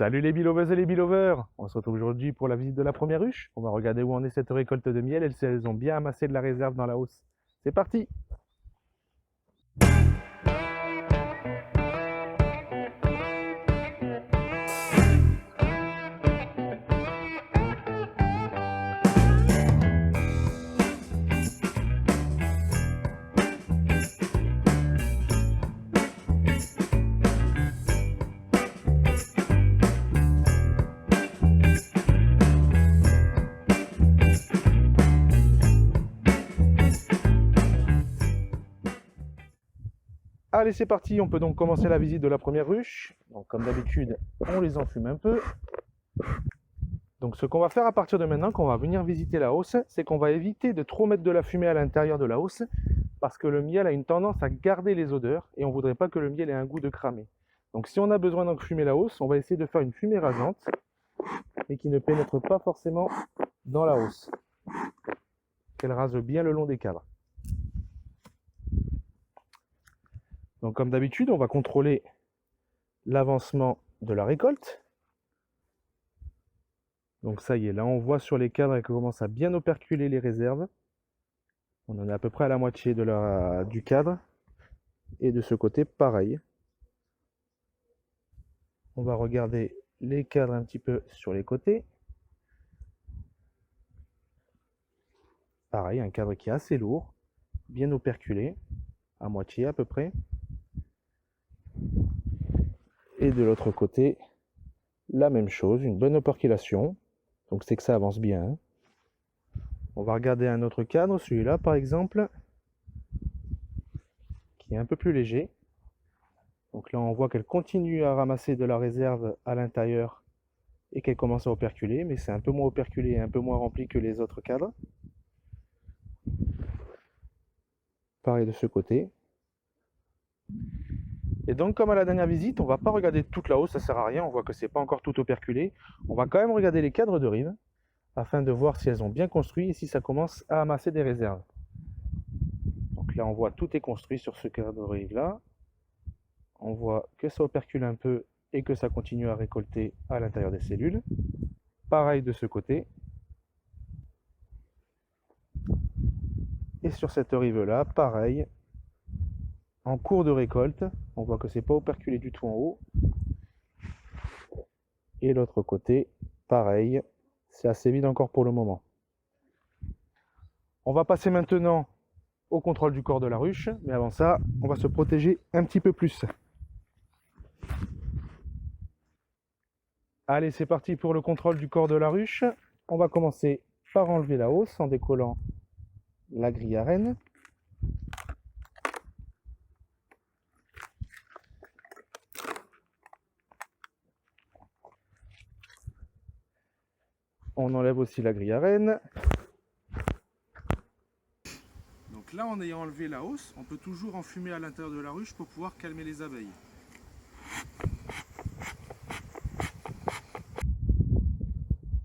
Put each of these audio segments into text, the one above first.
Salut les belovers et les belovers. On se retrouve aujourd'hui pour la visite de la première ruche. On va regarder où en est cette récolte de miel et si elles ont bien amassé de la réserve dans la hausse. C'est parti! Allez, c'est parti, on peut donc commencer la visite de la première ruche. Donc comme d'habitude, on les enfume un peu. Donc ce qu'on va faire à partir de maintenant, quand on va venir visiter la hausse, c'est qu'on va éviter de trop mettre de la fumée à l'intérieur de la hausse, parce que le miel a une tendance à garder les odeurs, et on ne voudrait pas que le miel ait un goût de cramé. Donc si on a besoin d'enfumer la hausse, on va essayer de faire une fumée rasante, et qui ne pénètre pas forcément dans la hausse. Qu'elle rase bien le long des cadres. Donc comme d'habitude, on va contrôler l'avancement de la récolte. Donc ça y est, là on voit sur les cadres qu'elle commence à bien operculer les réserves. On en est à peu près à la moitié du cadre. Et de ce côté, pareil. On va regarder les cadres un petit peu sur les côtés. Pareil, un cadre qui est assez lourd, bien operculé, à moitié à peu près. Et de l'autre côté, la même chose, une bonne operculation. Donc c'est que ça avance bien. On va regarder un autre cadre, celui-là par exemple, qui est un peu plus léger. Donc là on voit qu'elle continue à ramasser de la réserve à l'intérieur et qu'elle commence à operculer, mais c'est un peu moins operculé et un peu moins rempli que les autres cadres. Pareil de ce côté. Et donc comme à la dernière visite, on ne va pas regarder toute la hausse, ça sert à rien, on voit que c'est pas encore tout operculé. On va quand même regarder les cadres de rive, afin de voir si elles ont bien construit et si ça commence à amasser des réserves. Donc là on voit tout est construit sur ce cadre de rive là. On voit que ça opercule un peu et que ça continue à récolter à l'intérieur des cellules. Pareil de ce côté. Et sur cette rive là, pareil, en cours de récolte, on voit que c'est pas operculé du tout en haut. Et l'autre côté, pareil, c'est assez vide encore pour le moment. On va passer maintenant au contrôle du corps de la ruche, mais avant ça, on va se protéger un petit peu plus. Allez, c'est parti pour le contrôle du corps de la ruche. On va commencer par enlever la hausse en décollant la grille à renne. On enlève aussi la grille à renne. Donc là, en ayant enlevé la hausse, on peut toujours enfumer à l'intérieur de la ruche pour pouvoir calmer les abeilles.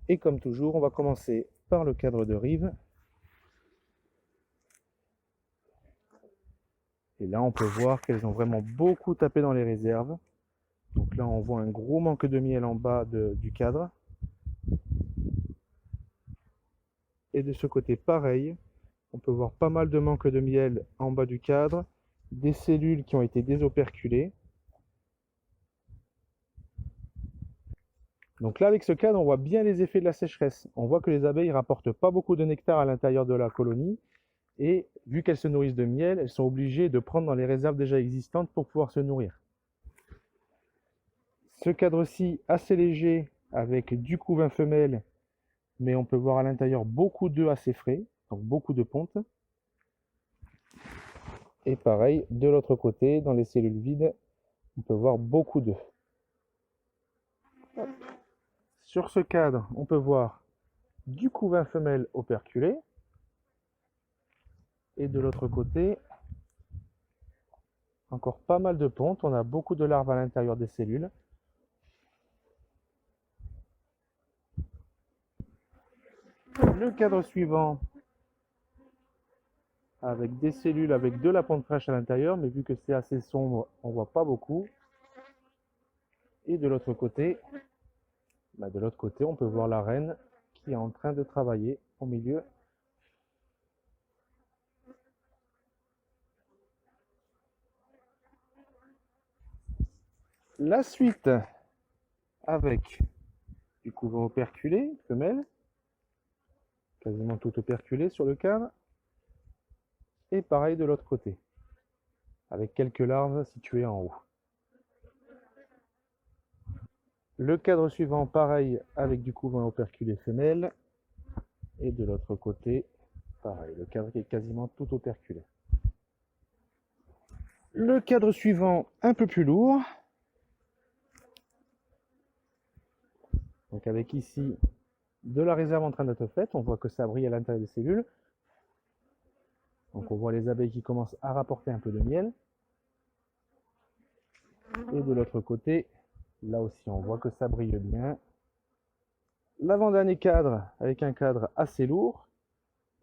Et comme toujours, on va commencer par le cadre de rive. Et là, on peut voir qu'elles ont vraiment beaucoup tapé dans les réserves. Donc là, on voit un gros manque de miel en bas du cadre. Et de ce côté, pareil. On peut voir pas mal de manque de miel en bas du cadre. Des cellules qui ont été désoperculées. Donc là, avec ce cadre, on voit bien les effets de la sécheresse. On voit que les abeilles ne rapportent pas beaucoup de nectar à l'intérieur de la colonie. Et vu qu'elles se nourrissent de miel, elles sont obligées de prendre dans les réserves déjà existantes pour pouvoir se nourrir. Ce cadre-ci, assez léger, avec du couvain femelle, mais on peut voir à l'intérieur beaucoup d'œufs assez frais, donc beaucoup de pontes. Et pareil, de l'autre côté, dans les cellules vides, on peut voir beaucoup d'œufs. Sur ce cadre, on peut voir du couvain femelle operculé. Et de l'autre côté, encore pas mal de pontes. On a beaucoup de larves à l'intérieur des cellules. Le cadre suivant, avec des cellules avec de la ponte fraîche à l'intérieur, mais vu que c'est assez sombre, on voit pas beaucoup. Et de l'autre côté, Bah, de l'autre côté, on peut voir la reine qui est en train de travailler au milieu. La suite avec du couvain operculé, femelle, quasiment tout operculé sur le cadre. Et pareil de l'autre côté, avec quelques larves situées en haut. Le cadre suivant, pareil, avec du couvain operculé femelle. Et de l'autre côté, pareil, le cadre qui est quasiment tout operculé. Le cadre suivant, un peu plus lourd. Donc avec ici de la réserve en train d'être faite, on voit que ça brille à l'intérieur des cellules. Donc on voit les abeilles qui commencent à rapporter un peu de miel. Et de l'autre côté, là aussi on voit que ça brille bien. L'avant-dernier cadre avec un cadre assez lourd.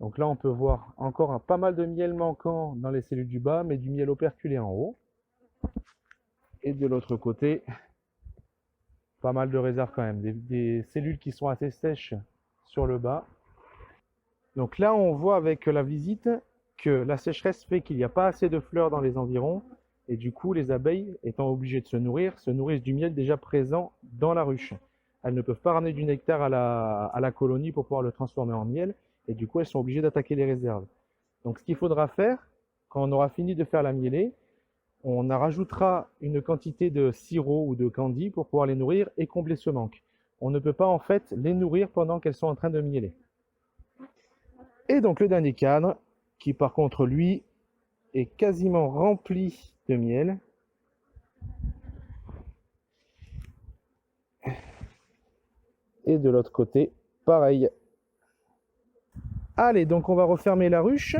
Donc là on peut voir encore pas mal de miel manquant dans les cellules du bas, mais du miel operculé en haut. Et de l'autre côté, pas mal de réserves quand même, des cellules qui sont assez sèches sur le bas. Donc là on voit avec la visite que la sécheresse fait qu'il n'y a pas assez de fleurs dans les environs, et du coup les abeilles étant obligées de se nourrissent du miel déjà présent dans la ruche. Elles ne peuvent pas ramener du nectar à la colonie pour pouvoir le transformer en miel, et du coup elles sont obligées d'attaquer les réserves. Donc ce qu'il faudra faire, quand on aura fini de faire la mielée, on rajoutera une quantité de sirop ou de candy pour pouvoir les nourrir et combler ce manque. On ne peut pas en fait les nourrir pendant qu'elles sont en train de mieler. Et donc le dernier cadre, qui par contre lui est quasiment rempli de miel. Et de l'autre côté, pareil. Allez, donc on va refermer la ruche.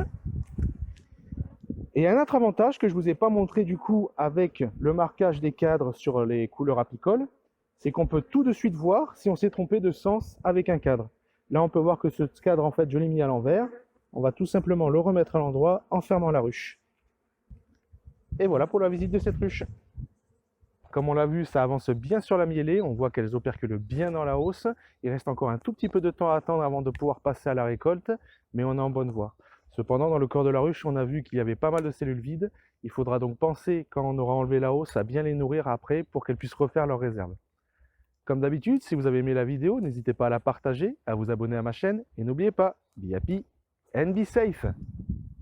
Et un autre avantage que je ne vous ai pas montré du coup avec le marquage des cadres sur les couleurs apicoles, c'est qu'on peut tout de suite voir si on s'est trompé de sens avec un cadre. Là on peut voir que ce cadre en fait je l'ai mis à l'envers. On va tout simplement le remettre à l'endroit en fermant la ruche. Et voilà pour la visite de cette ruche. Comme on l'a vu, ça avance bien sur la mielée, on voit qu'elles operculent bien dans la hausse. Il reste encore un tout petit peu de temps à attendre avant de pouvoir passer à la récolte, mais on est en bonne voie. Cependant, dans le corps de la ruche, on a vu qu'il y avait pas mal de cellules vides. Il faudra donc penser, quand on aura enlevé la hausse, à bien les nourrir après pour qu'elles puissent refaire leurs réserves. Comme d'habitude, si vous avez aimé la vidéo, n'hésitez pas à la partager, à vous abonner à ma chaîne, et n'oubliez pas, be happy and be safe!